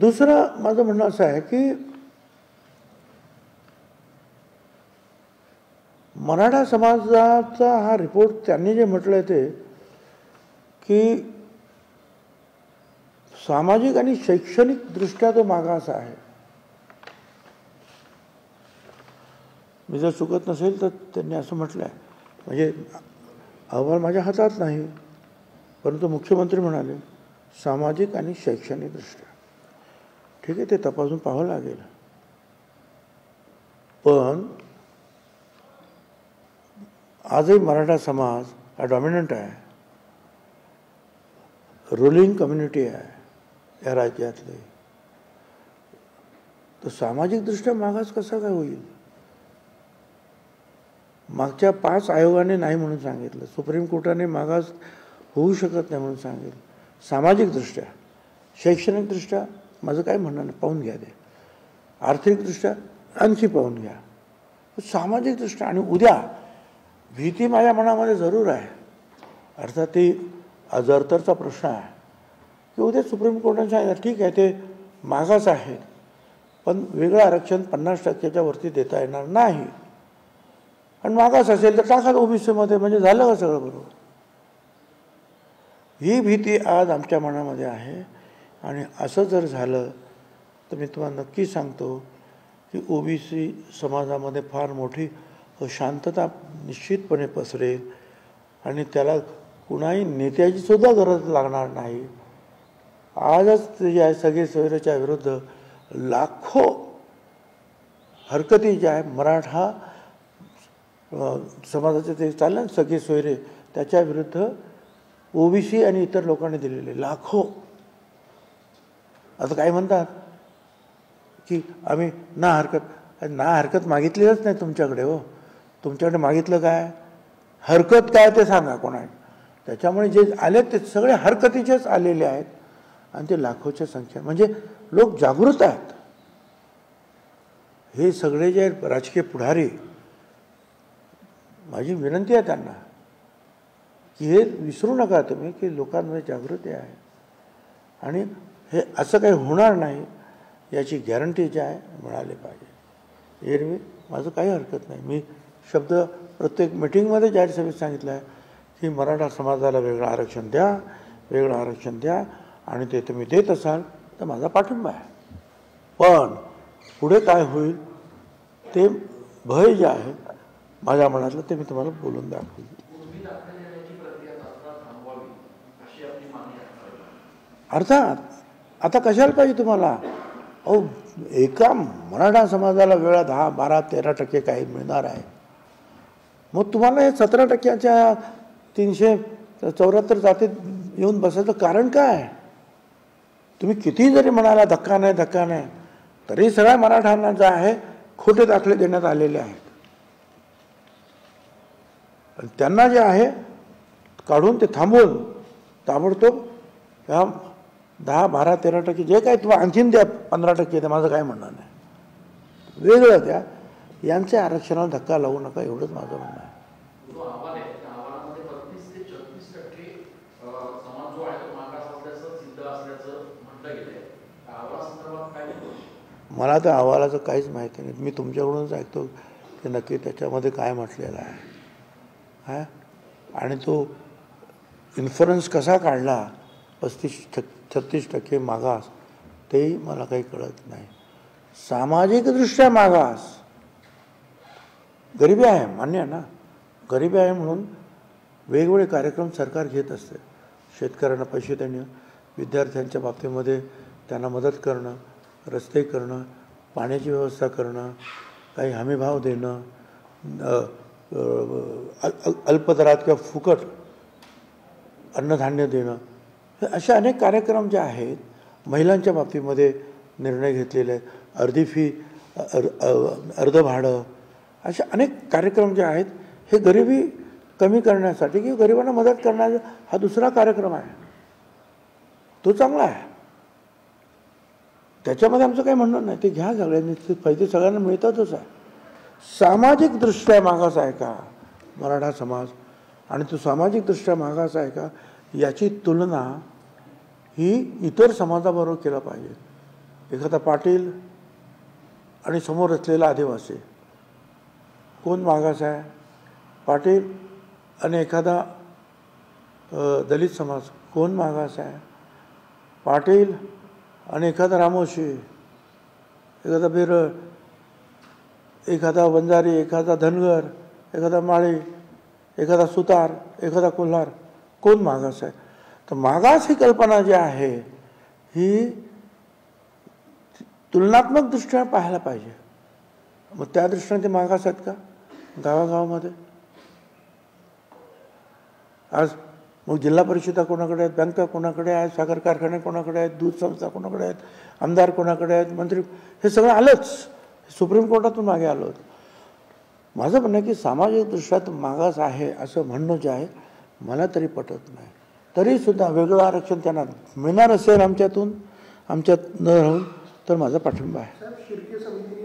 दुसरं माझं म्हणणं असं आहे की मराठा समाजाचा हा रिपोर्ट त्यांनी जे म्हटलं आहे ते की सामाजिक आणि शैक्षणिक दृष्ट्या तो मागास आहे. मी जर चुकत नसेल तर त्यांनी असं म्हटलं आहे. म्हणजे अहवाल माझ्या हातात नाही, परंतु मुख्यमंत्री म्हणाले सामाजिक आणि शैक्षणिक दृष्ट्या. ठीक आहे, ते तपासून पाहावं लागेल. पण आजही मराठा समाज हा डॉमिनंट आहे, रुलिंग कम्युनिटी आहे या राज्यातले. तर सामाजिकदृष्ट्या मागास कसा काय होईल? मागच्या 5 आयोगाने नाही म्हणून सांगितलं, सुप्रीम कोर्टाने मागास होऊ शकत नाही म्हणून सांगितलं. सामाजिकदृष्ट्या, शैक्षणिकदृष्ट्या माझं काय म्हणणं नाही, पाहून घ्या ते. आर्थिकदृष्ट्या आणखी पाहून घ्या. सामाजिकदृष्ट्या आणि उद्या भीती माझ्या मनामध्ये जरूर आहे. अर्थात ती अजरतरचा प्रश्न आहे की उद्या सुप्रीम कोर्टाने सांगितलं ठीक आहे ते मागास आहे, पण वेगळं आरक्षण 50% वरती देता येणार नाही, आणि मागास असेल तर टाका ओबीसीमध्ये, म्हणजे झालं का सगळं बरोबर? ही भीती आज आमच्या मनामध्ये आहे. आणि असं जर झालं तर मी तुम्हाला नक्की सांगतो की ओबीसी समाजामध्ये फार मोठी अशांतता निश्चितपणे पसरेल आणि त्याला कुणाही नेत्याची सुद्धा गरज लागणार नाही. आजच या सगळे सोयरेच्या विरुद्ध लाखो हरकती ज्या आहे मराठा समाजाचे ते चाललं सगळे सोयरे, त्याच्या विरुद्ध ओबीसी आणि इतर लोकांनी दिलेले लाखो. आता काय म्हणतात की आम्ही ना हरकत मागितलीच नाही तुमच्याकडे. हो, तुमच्याकडे मागितलं काय? हरकत काय ते सांगा कोणाने. त्याच्यामुळे जे आले ते सगळे हरकतीचेच आलेले आहेत आणि ते लाखोच्या संख्या. म्हणजे लोक जागृत आहेत. हे सगळे जे राजकीय पुढारी, माझी विनंती आहे त्यांना की हे विसरू नका तुम्ही की लोकांमध्ये जागृती आहे आणि हे असं काही होणार नाही याची गॅरंटी जी आहे मिळाली पाहिजे. एरवी माझं काही हरकत नाही. मी शब्द प्रत्येक मिटिंगमध्ये जाहीर सभेत सांगितलं आहे की मराठा समाजाला वेगळं आरक्षण द्या, वेगळं आरक्षण द्या, आणि ते तुम्ही देत असाल तर माझा पाठिंबा आहे. पण पुढे काय होईल ते भय जे आहे माझ्या मनातलं ते मी तुम्हाला बोलून दाखवेन. अर्थात आता कशाला पाहिजे तुम्हाला? अहो, एका मराठा समाजाला वेळा 10, 12, 13% काही मिळणार आहे. मग तुम्हाला हे 17%च्या 374 जातीत येऊन बसायचं कारण काय? तुम्ही किती जरी म्हणाला धक्का नाही तरी सगळ्या मराठ्यांना जे आहे खोटे दाखले देण्यात आलेले आहेत. आणि त्यांना जे आहे काढून ते थांबवून ताबडतोब ह्या 10, 12, 13% जे काही तुम्हाला आणखीन द्या, 15% द्या, माझं काय म्हणणं नाही, वेगळं द्या. यांच्या आरक्षणाला धक्का लावू नका, एवढंच माझं म्हणणं आहे. मला त्या अहवालाचं काहीच माहिती नाही. मी तुमच्याकडूनच ऐकतो की नक्की त्याच्यामध्ये काय म्हटलेलं आहे. आणि तो इन्फरन्स कसा काढला 35-36% मागास, तेही मला काही कळत नाही. सामाजिकदृष्ट्या मागास, गरिबी आहे, मान्य आहे ना, गरिबी आहे म्हणून वेगवेगळे कार्यक्रम सरकार घेत असते. शेतकऱ्यांना पैसे देणं, विद्यार्थ्यांच्या बाबतीमध्ये त्यांना मदत करणं, रस्ते करणं, पाण्याची व्यवस्था करणं, काही हमीभाव देणं, अल्पदरात किंवा फुकट अन्नधान्य देणं, हे असे अनेक कार्यक्रम जे आहेत. महिलांच्या बाबतीमध्ये निर्णय घेतलेले आहेत, अर्धी फी, अर्ध भाडं, असे अनेक कार्यक्रम जे आहेत हे गरिबी कमी करण्यासाठी किंवा गरिबांना मदत करण्याचा हा दुसरा कार्यक्रम आहे. तो चांगला आहे, त्याच्यामध्ये आमचं काही म्हणणं नाही. ते घ्या सगळ्यांनी, ते फायदे सगळ्यांना मिळतातच आहे. सामाजिकदृष्ट्या मागास आहे का मराठा समाज, आणि तो सामाजिकदृष्ट्या मागास आहे का याची तुलना ही इतर समाजाबरोबर केला पाहिजे. एखादा पाटील आणि समोर असलेला आदिवासी, कोण मागास आहे? पाटील आणि एखादा दलित समाज, कोण मागास आहे? पाटील आणि एखादा रामोशी, एखादा बिरळ, एखादा वंजारी, एखादा धनगर, एखादा माळी, एखादा सुतार, एखादा कोल्हार, कोण मागास आहे? तर मागास ही कल्पना जी आहे ही तुलनात्मक दृष्ट्या पाहायला पाहिजे. मग त्या दृष्टीने ते मागास आहेत का गावागावामध्ये? आज मग जिल्हा परिषदा कोणाकडे आहेत, बँका कोणाकडे आहेत, साखर कारखाने कोणाकडे आहेत, दूध संस्था कोणाकडे आहेत, आमदार कोणाकडे आहेत, मंत्री, हे सगळं आलंच. सुप्रीम कोर्टातून मागे आलो होतं. माझं म्हणणं आहे की सामाजिक दृष्ट्यात मागास आहे असं म्हणणं जे आहे मला तरी पटत नाही. तरीसुद्धा वेगळं आरक्षण त्यांना मिळणार असेल आमच्यात न राहून तर माझा पाठिंबा आहे.